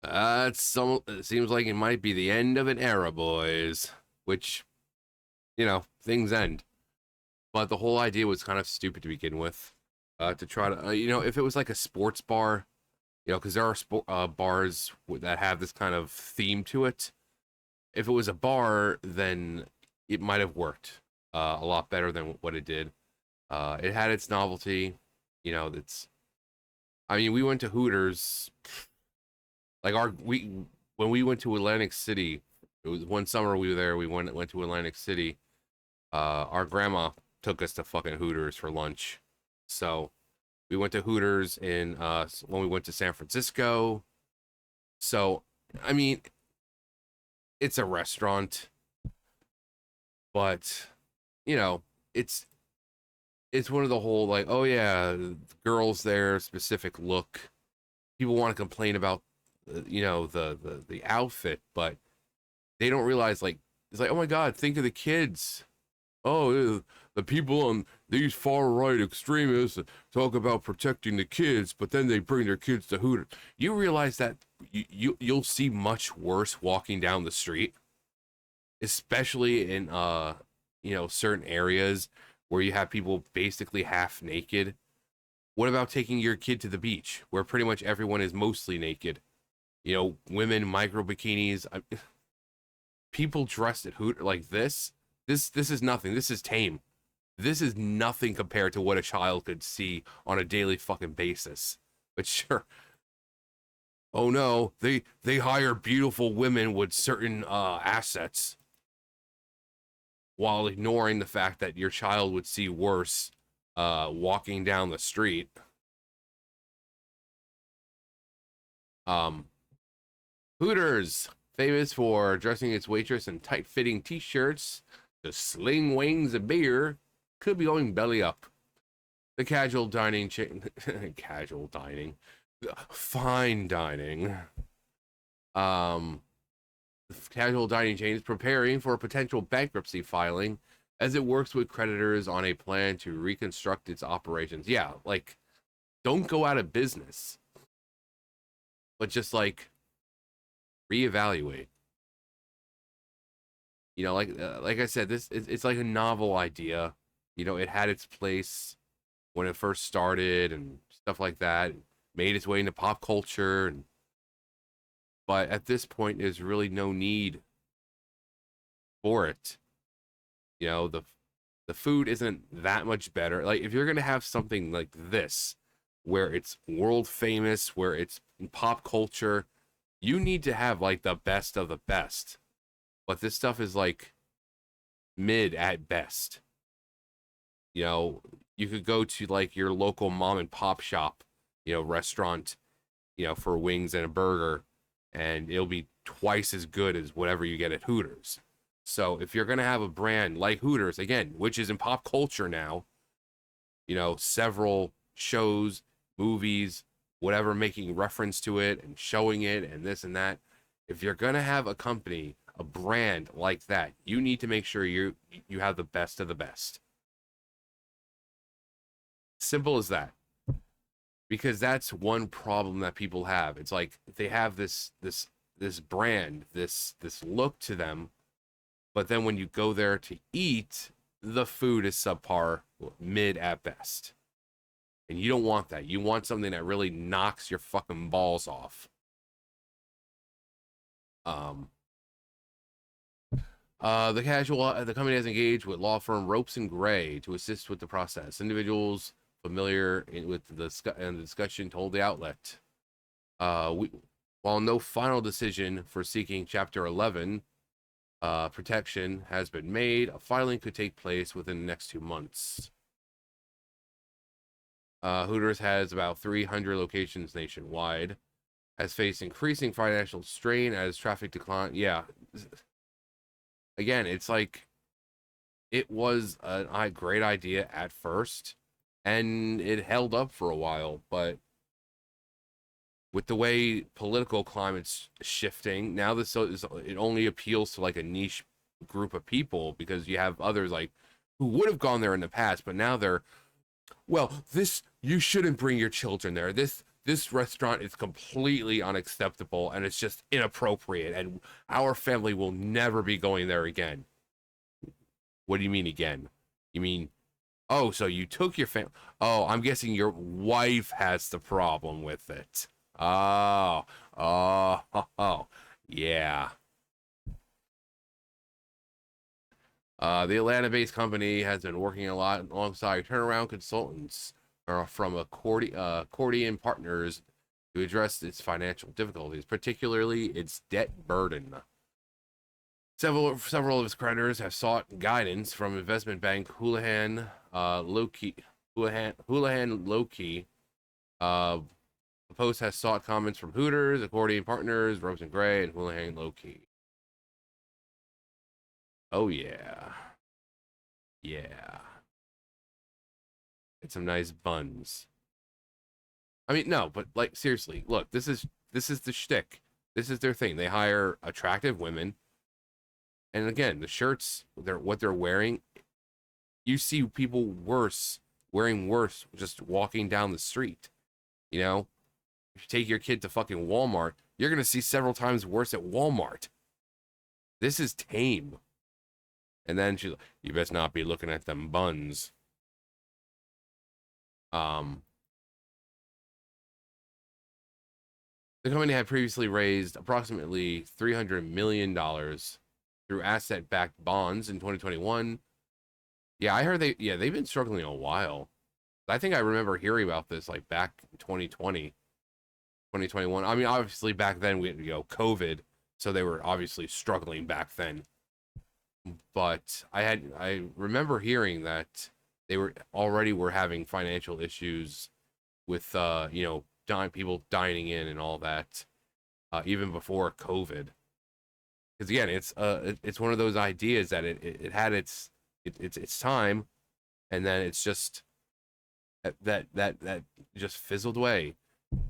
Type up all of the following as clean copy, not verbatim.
It seems like it might be the end of an era, boys. Which, things end. But the whole idea was kind of stupid to begin with. To try to, if it was like a sports bar, because there are bars that have this kind of theme to it. If it was a bar, then it might have worked a lot better than what it did. It had its novelty. That's. I mean, we went to Hooters. Like when we went to Atlantic City, it was one summer we were there. We went to Atlantic City. Our grandma took us to fucking Hooters for lunch. So we went to Hooters in when we went to San Francisco. So I mean, it's a restaurant, but you know, it's it's one of the whole like, oh yeah, girls there, specific look. People want to complain about, the outfit, but they don't realize like it's like, oh my god, think of the kids. Oh, the people on these far right extremists talk about protecting the kids, but then they bring their kids to Hooters. You realize that you'll see much worse walking down the street, especially in certain areas where you have people basically half naked. What about taking your kid to the beach where pretty much everyone is mostly naked? Women micro bikinis. People dressed at Hoot like this. This is nothing. This is tame. This is nothing compared to what a child could see on a daily fucking basis. But sure. Oh no, they hire beautiful women with certain assets while ignoring the fact that your child would see worse walking down the street. Um, Hooters, famous for dressing its waitress in tight-fitting t-shirts to sling wings of beer, could be going belly up. The casual dining chain, casual dining, fine dining. Um, the casual dining chain is preparing for a potential bankruptcy filing as it works with creditors on a plan to reconstruct its operations. Yeah, like don't go out of business, but just like reevaluate. Like I said, it's like a novel idea. It had its place when it first started and stuff like that. Made its way into pop culture, but at this point, there's really no need for it. The food isn't that much better. Like if you're gonna have something like this, where it's world famous, where it's in pop culture, you need to have like the best of the best. But this stuff is like mid at best. You could go to like your local mom and pop shop, restaurant, for wings and a burger, and it'll be twice as good as whatever you get at Hooters. So if you're gonna have a brand like Hooters, again, which is in pop culture now, several shows, movies, whatever, making reference to it and showing it and this and that. If you're gonna have a company, a brand like that, you need to make sure you have the best of the best. Simple as that. Because that's one problem that people have. It's like they have this brand, this look to them, but then when you go there to eat, the food is subpar, mid at best. And you don't want that. You want something that really knocks your fucking balls off. Um, the company has engaged with law firm Ropes and Gray to assist with the process. Individuals familiar with the discussion told the outlet, while no final decision for seeking Chapter 11 protection has been made, a filing could take place within the next 2 months. Hooters has about 300 locations nationwide, has faced increasing financial strain as traffic decline. Yeah, again, it's like it was a great idea at first, and it held up for a while, but with the way political climate's shifting now, it only appeals to like a niche group of people because you have others like who would have gone there in the past, but now they're, well, this, you shouldn't bring your children there. This this restaurant is completely unacceptable and it's just inappropriate and our family will never be going there again. What do you mean again? You mean, oh, so you took your family? Oh, I'm guessing your wife has the problem with it. Oh, oh, yeah. The Atlanta-based company has been working a lot alongside turnaround consultants from Accordion Partners to address its financial difficulties, particularly its debt burden. Several of its creditors have sought guidance from investment bank Houlihan Lokey. The Post has sought comments from Hooters, Accordion Partners, Ropes and Gray, and Houlihan Lokey. Oh yeah, yeah. Get some nice buns. I mean, no, but like seriously, look, this is the shtick. This is their thing. They hire attractive women, and again, the shirts, what they're wearing. You see people wearing worse, just walking down the street. You know, if you take your kid to fucking Walmart, you're gonna see several times worse at Walmart. This is tame. And then she's like, you best not be looking at them buns. Um, the company had previously raised approximately $300 million through asset-backed bonds in 2021. Yeah, I heard they've been struggling a while. I think I remember hearing about this like back in 2020, 2021. I mean, obviously back then we had, COVID, so they were obviously struggling back then. But I remember hearing that they were having financial issues with people dining in and all that even before COVID. Because again, it's one of those ideas that it had its time, and then it's just that just fizzled away.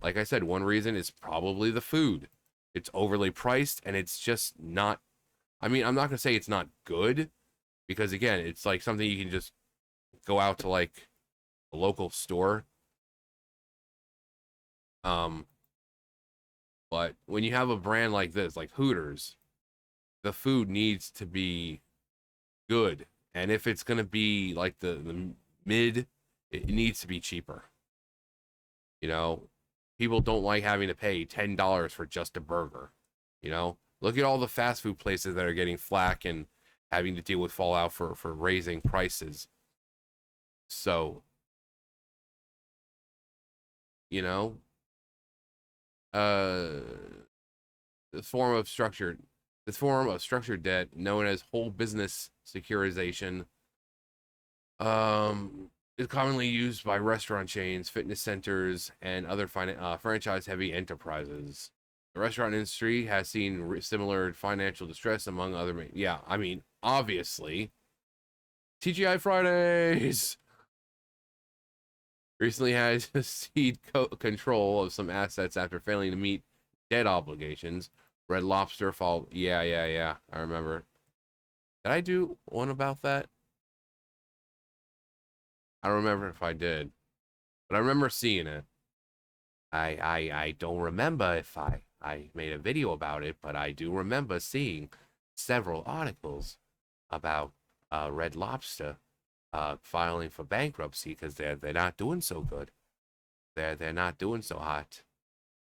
Like I said, one reason is probably the food. It's overly priced, and it's just not. I mean, I'm not gonna say it's not good, because again, it's like something you can just go out to like a local store. Um, but when you have a brand like this, like Hooters, the food needs to be good. And if it's gonna be like the mid, it needs to be cheaper. You know, people don't like having to pay $10 for just a burger. You know, look at all the fast food places that are getting flack and having to deal with fallout for raising prices. So, you know, uh, this form of structured this form of structured debt, known as whole business securitization, is commonly used by restaurant chains, fitness centers, and other franchise-heavy enterprises. The restaurant industry has seen similar financial distress among other. Yeah, I mean, obviously, TGI Fridays recently had to cede control of some assets after failing to meet debt obligations. Red Lobster fall. Yeah. I remember. Did I do one about that? I don't remember if I did, but I remember seeing it. I don't remember if I made a video about it, but I do remember seeing several articles about Red Lobster filing for bankruptcy because they're not doing so good. They're not doing so hot.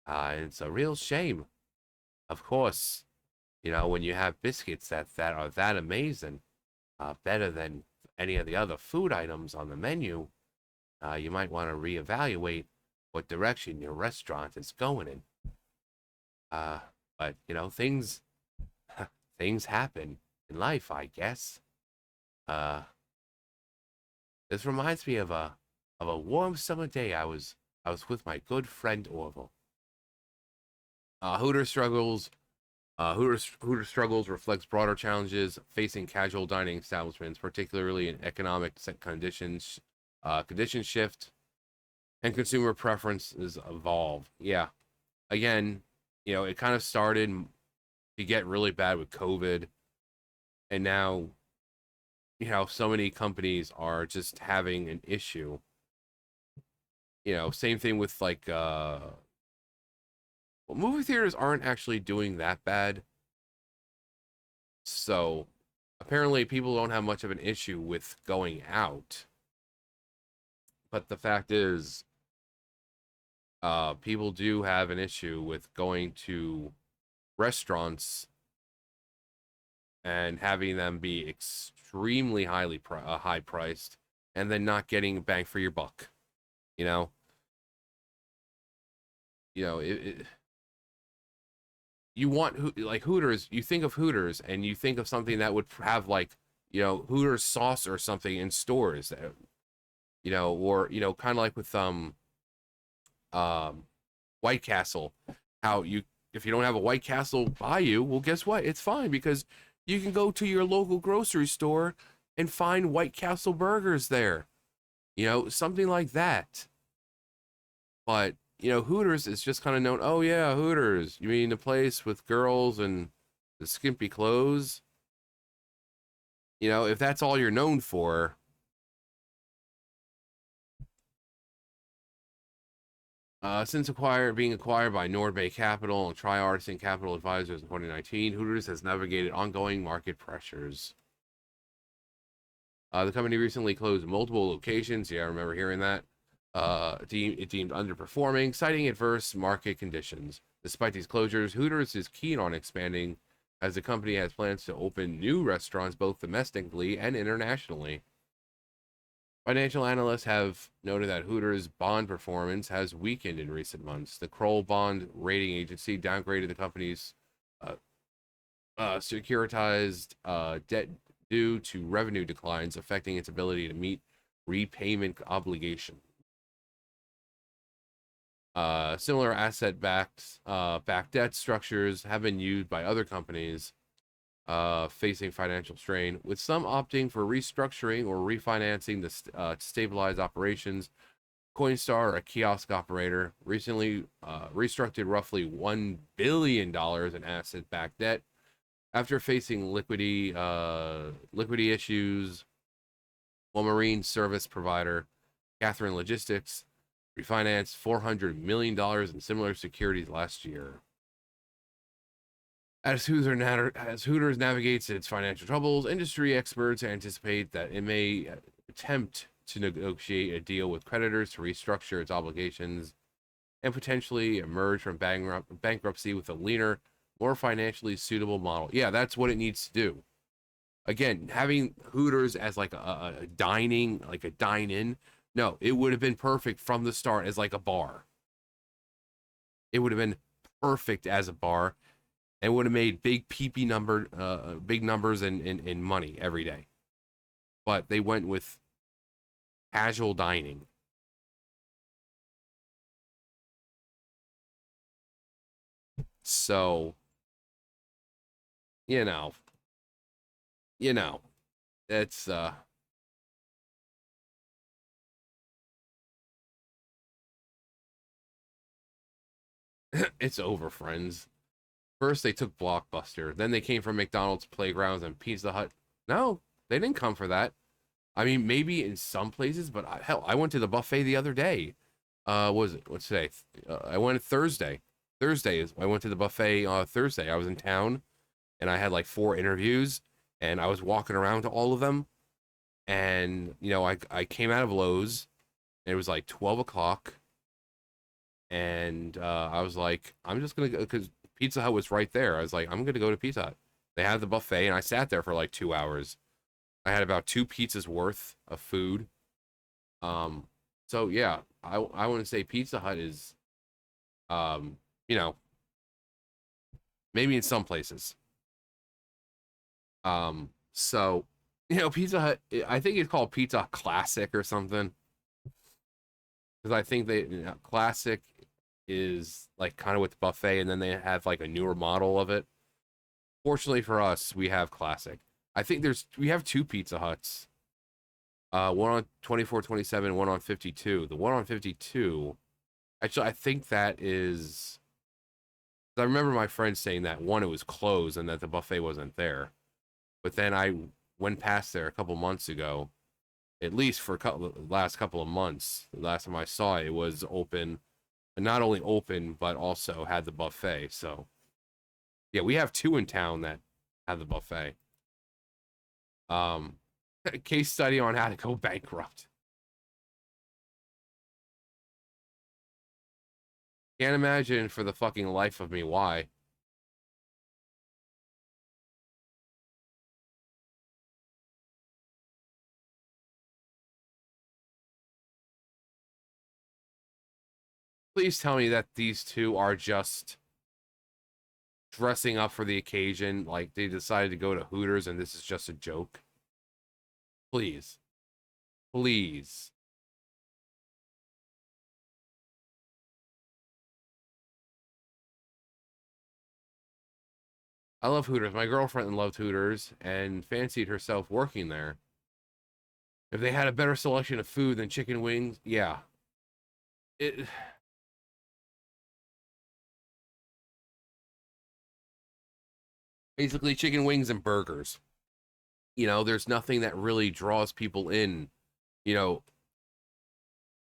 And it's a real shame. Of course, when you have biscuits that are that amazing, better than any of the other food items on the menu, you might want to reevaluate what direction your restaurant is going in. But things things happen in life, I guess. Uh, this reminds me of a warm summer day. I was with my good friend Orville. Hooter struggles. Hooter struggles reflects broader challenges facing casual dining establishments, particularly in economic conditions, conditions shift, and consumer preferences evolve. Yeah, again, it kind of started to get really bad with COVID, and now, so many companies are just having an issue Same thing with like well, movie theaters aren't actually doing that bad. So apparently people don't have much of an issue with going out. But the fact is, people do have an issue with going to restaurants and having them be extremely high priced, and then not getting bang for your buck. You know, you want like Hooters. You think of Hooters, and you think of something that would have like Hooters sauce or something in stores. Or kind of like with um White Castle, how you if you don't have a White Castle by you, well, guess what? It's fine because you can go to your local grocery store and find White Castle burgers there. Something like that. But Hooters is just kind of known. Oh yeah, Hooters. You mean the place with girls and the skimpy clothes? If that's all you're known for, since being acquired by Nordbay Capital and TriArtisan Capital Advisors in 2019, Hooters has navigated ongoing market pressures. The company recently closed multiple locations. Yeah, I remember hearing that. It deemed underperforming, citing adverse market conditions. Despite these closures, Hooters is keen on expanding, as the company has plans to open new restaurants both domestically and internationally. Financial analysts have noted that Hooters' bond performance has weakened in recent months. The Kroll Bond Rating Agency downgraded the company's uh, securitized debt due to revenue declines affecting its ability to meet repayment obligations. Similar backed debt structures have been used by other companies facing financial strain, with some opting for restructuring or refinancing to stabilize operations. Coinstar, a kiosk operator, recently restructured roughly $1 billion in asset-backed debt after facing liquidity issues. While marine service provider Catherine Logistics refinanced $400 million in similar securities last year. As Hooters navigates its financial troubles, industry experts anticipate that it may attempt to negotiate a deal with creditors to restructure its obligations and potentially emerge from bankruptcy with a leaner, more financially suitable model. Yeah, that's what it needs to do. Again, having Hooters as like a dining, like a dine-in, no, it would have been perfect from the start as like a bar. It would have been perfect as a bar and would have made big numbers in money every day. But they went with casual dining. So, you know, you know, it's it's over, friends. First they took Blockbuster, then they came from McDonald's, playgrounds, and Pizza Hut. No, they didn't come for that. I mean, maybe in some places, but hell, I went to the buffet the other day. Was it what's today? I went Thursday. Thursday is I went to the buffet Thursday. I was in town and I had like 4 interviews and I was walking around to all of them. And I came out of Lowe's and it was like 12 o'clock, and I was like, I'm just gonna go because Pizza Hut was right there. I was like, I'm gonna go to Pizza Hut. They had the buffet, and I sat there for like 2 hours. I had about 2 pizzas worth of food. Um, so yeah, I want to say Pizza Hut is, um, you know, maybe in some places. So Pizza Hut, I think it's called Pizza Classic or something, because I think Classic is like kind of with the buffet, and then they have like a newer model of it. Fortunately for us, we have Classic. I think we have 2 Pizza Huts. One on 2427, one on 52. The one on 52, actually, I think that is. I remember my friend saying that one, it was closed and that the buffet wasn't there. But then I went past there a couple months ago, at least for last couple of months. The last time I saw it, it was open, and not only open but also had the buffet. So yeah, we have two in town that have the buffet. Um, case study on how to go bankrupt. Can't imagine for the fucking life of me why. Please tell me that these two are just dressing up for the occasion, like they decided to go to Hooters and this is just a joke. Please. Please. I love Hooters. My girlfriend loved Hooters and fancied herself working there. If they had a better selection of food than chicken wings, yeah. It basically chicken wings and burgers. There's nothing that really draws people in. You know,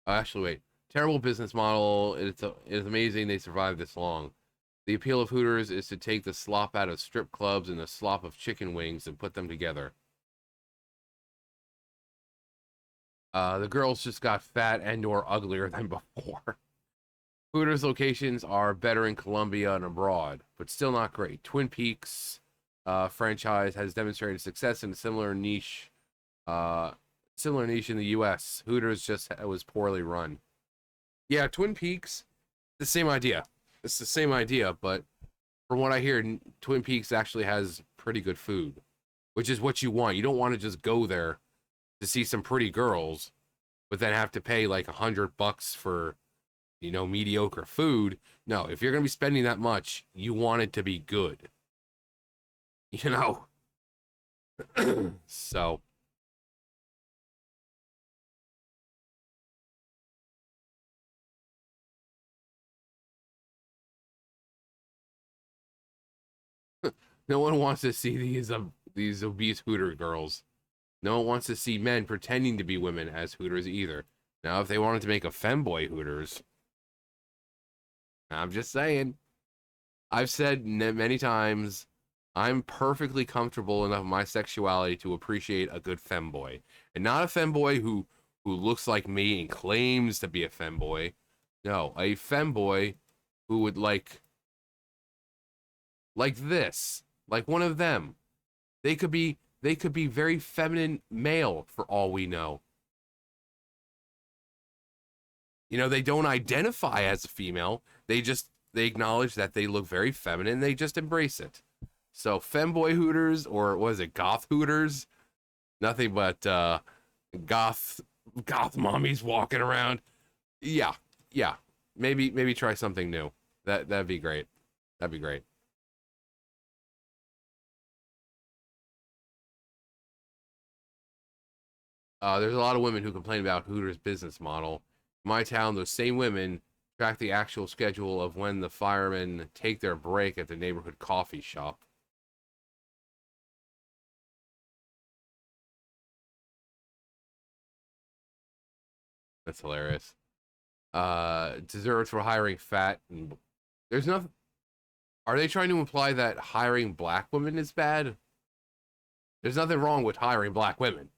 actually, wait. Terrible business model. It's amazing they survived this long. The appeal of Hooters is to take the slop out of strip clubs and the slop of chicken wings and put them together. The girls just got fat and/or uglier than before. Hooters locations are better in Colombia and abroad, but still not great. Twin Peaks franchise has demonstrated success in a similar niche in the U.S. Hooters just was poorly run. Yeah, Twin Peaks, the same idea. It's the same idea, but from what I hear, Twin Peaks actually has pretty good food, which is what you want. You don't want to just go there to see some pretty girls, but then have to pay like $100 for, mediocre food. No, if you're gonna be spending that much, you want it to be good. You know. So no one wants to see these obese Hooter girls. No one wants to see men pretending to be women as Hooters either. Now, if they wanted to make a femboy Hooters, I'm just saying. I've said many times, I'm perfectly comfortable enough in my sexuality to appreciate a good femboy, and not a femboy who looks like me and claims to be a femboy. No, a femboy who would like this, like one of them. They could be very feminine male for all we know. They don't identify as a female. They acknowledge that they look very feminine. They just embrace it. So femboy Hooters, or was it goth Hooters? Nothing but goth goth mommies walking around. Yeah, yeah. Maybe try something new. That'd be great. That'd be great. There's a lot of women who complain about Hooters' business model. In my town, those same women track the actual schedule of when the firemen take their break at the neighborhood coffee shop. That's hilarious. Deserves for hiring fat and there's nothing. Are they trying to imply that hiring black women is bad? There's nothing wrong with hiring black women.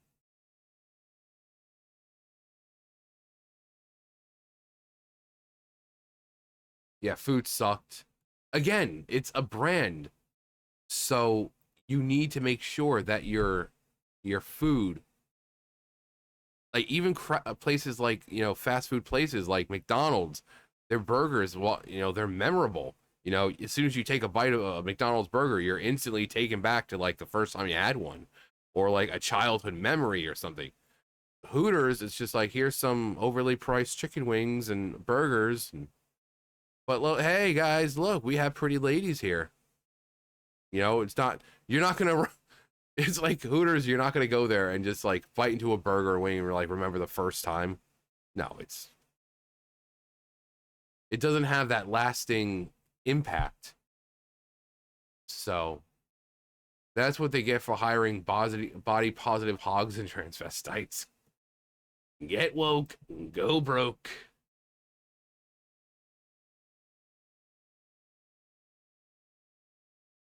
Yeah, food sucked. Again, it's a brand, so you need to make sure that your food, like even places like fast food places like McDonald's, their burgers, well, they're memorable. As soon as you take a bite of a McDonald's burger, you're instantly taken back to like the first time you had one, or like a childhood memory or something. Hooters, it's just like here's some overly priced chicken wings and burgers, but look, hey guys, look, we have pretty ladies here. It's not you're not gonna. It's like Hooters. You're not gonna go there and just like bite into a burger wing and like remember the first time. No, it doesn't have that lasting impact. So that's what they get for hiring body positive hogs and transvestites. Get woke, go broke.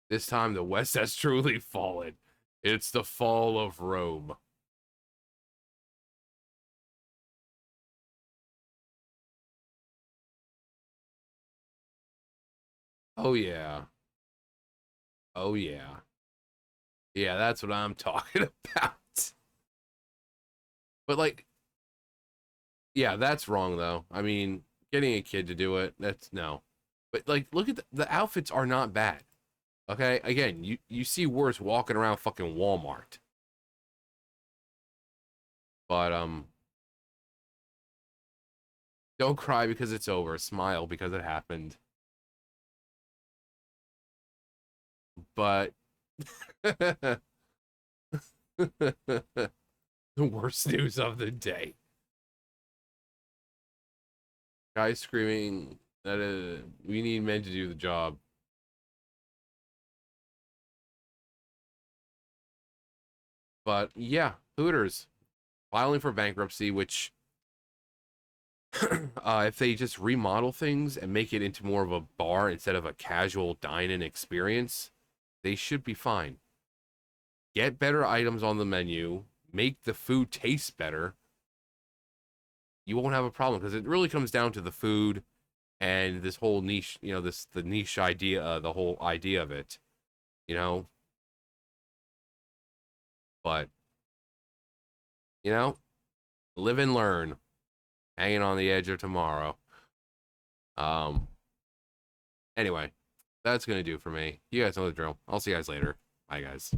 This time the West has truly fallen. It's the fall of Rome. Oh yeah. Oh yeah. Yeah, that's what I'm talking about. But like, yeah, that's wrong though. I mean, getting a kid to do it, that's no. But like, look at the outfits are not bad. Okay, again, you see worse walking around fucking Walmart. But don't cry because it's over. Smile because it happened. But the worst news of the day. Guys screaming that we need men to do the job. But yeah, Hooters filing for bankruptcy, which if they just remodel things and make it into more of a bar instead of a casual dine-in experience, they should be fine. Get better items on the menu, make the food taste better. You won't have a problem because it really comes down to the food and this whole niche, the niche idea, the whole idea of it, you know. But you know, live and learn. Hanging on the edge of tomorrow. Um. Anyway, that's gonna do for me. You guys know the drill. I'll see you guys later. Bye, guys.